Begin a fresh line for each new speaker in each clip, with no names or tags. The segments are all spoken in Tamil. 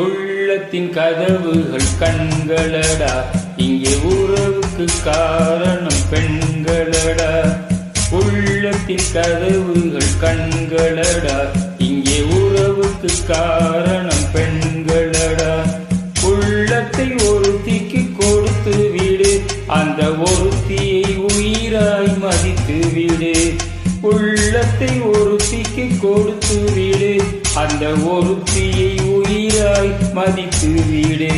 உள்ளத்தின் கதவுகள் கண்களடா, இங்கே உறவுக்கு காரணம் பெண்களடா. உள்ளத்தின் கதவுகள் கண்களடா, இங்கே உறவுக்கு காரணம் பெண்களடா. உள்ளத்தை ஒருத்திக்கு கொடுத்து விடு, அந்த ஒருத்தியை உயிராய் மதித்து விடு. உள்ளத்தை ஒருத்திக்கு கொடுத்து விடு, அந்த ஒருத்தியை உயிராய் மதித்து விடு.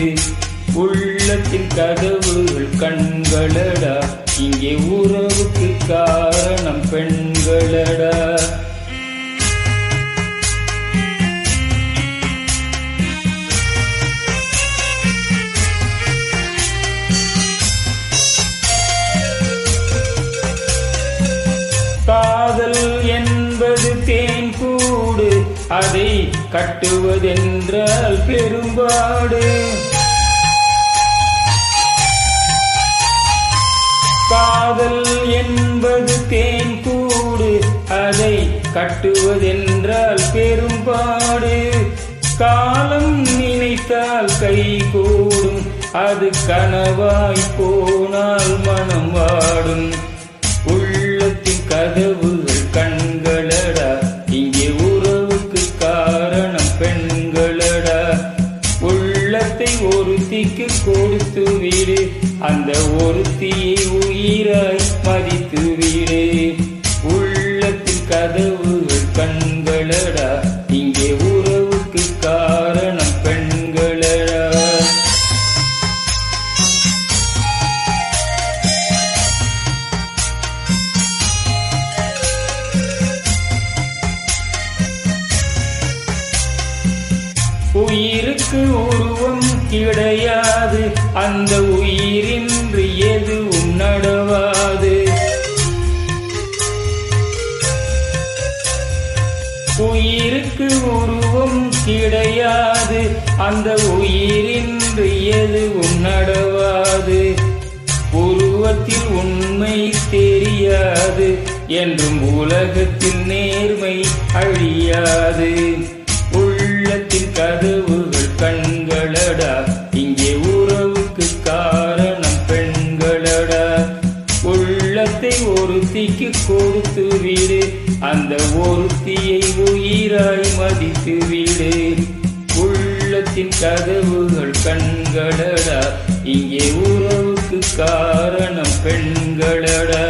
உள்ளத்தின் கதவுகள் கண்களடா, இங்கே உறவுக்கு காரணம் பெண்களடா. காதல் என்பது தேன் கூடு, அதை கட்டுவதென்றால் பெரும்பாடு. காதல் என்பது தேன் கூடு, அதை கட்டுவதென்றால் பெரும்பாடு. காலம் நினைத்தால் கை கூடும், அது கனவாய் போனால் மனம் வாடும். உள்ளத்தின் கதவுகள் கண்களடா, இங்கே உறவுக்கு காரணம் பெண்களடா. உள்ளத்தை ஒருத்திக்கு கொடுத்து விடு, அந்த ஒருத்தியை உயிராய் மதித்து விடு. உள்ளத்தின் கதவுகள் கண்களடா, இங்கே உறவுக்கு காரணம் பெண்களடா. உயிருக்கு உருவம் கிடையாது, அந்த உயிரின்றி எதுவும் நடவாது. உயிருக்கு உருவம் கிடையாது, அந்த உயிரின்றி எதுவும் நடவாது. உருவத்தில் உண்மை தெரியாது, என்றும் உலகத்தில் நேர்மை அழியாது. உள்ளத்தின் கதவுகள் கண்களடா, இங்கே உறவுக்கு காரணம் பெண்களடா. உள்ளத்தை ஒருத்திக்கு கொடுத்து விடு, அந்த ஒருத்தியை உயிராய் மதித்து விடு. உள்ளத்தின் கதவுகள் கண்களடா, இங்கே உறவுக்கு காரணம் பெண்களடா.